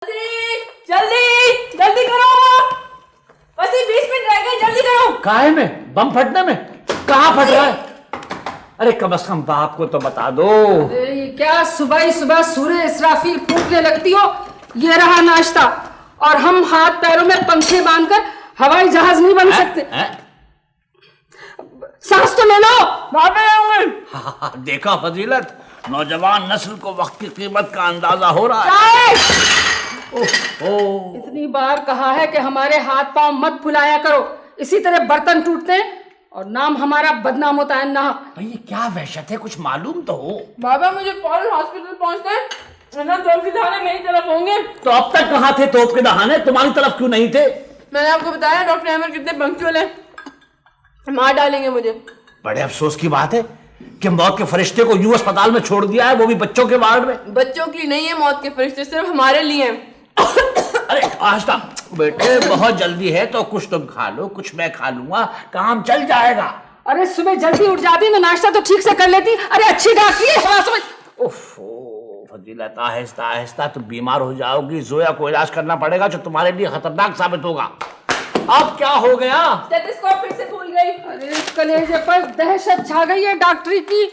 जल्दी जल्दी करो, बस ही 20 मिनट रह गए, जल्दी करो। काहे में? बम फटने में? कहाँ फट रहा है? अरे कम से कम बाप को तो बता दो। अरे ये क्या सुबह ही सुबह सूर्य इसराफिल फूकने लगती हो। ये रहा नाश्ता, और हम हाथ पैरों में पंखे बांधकर हवाई जहाज नहीं बन सकते। सांस तो ले लो। हाँ, देखा फजीलत, नौजवान नस्ल को वक्त की कीमत का अंदाजा हो रहा है। इतनी बार कहा है कि हमारे हाथ पांव मत फुलाया करो, इसी तरह बर्तन टूटते हैं और नाम हमारा बदनाम होता है। ना भाई ये क्या वहशत है, कुछ मालूम तो हो। बाबा मुझे फौरन हॉस्पिटल पहुंचना है, वरना तोप के दहाने मेरी तरफ होंगे। तो अब तक कहाँ थे तोप के दहाने? तुम्हारी तरफ क्यों नहीं थे? मैंने आपको बताया डॉक्टर अहमद कितने पंक्चुअल है, मार डालेंगे मुझे। बड़े अफसोस की बात है कि मौत के फरिश्ते को यूं अस्पताल में छोड़ दिया है, वो भी बच्चों के वार्ड में। बच्चों की नहीं है मौत के फरिश्ते, सिर्फ हमारे लिए हैं। अरे आस्था बेटे, बहुत जल्दी है तो कुछ तुम खा लो, कुछ मैं खा लूंगा, काम चल जाएगा। अरे सुबह जल्दी उठ जाती ना, नाश्ता तो ठीक से कर लेती। अरे अच्छी डॉक्टरी है समझ। ओफो फजीलत, आहिस्ता आहिस्ता तुम बीमार हो जाओगी। जोया को इलाज करना पड़ेगा जो तुम्हारे लिए खतरनाक साबित होगा। अब क्या हो गया? स्टेथोस्कोप फिर से भूल गई। अरे कलेजे पर दहशत छा गई है डॉक्टरी की।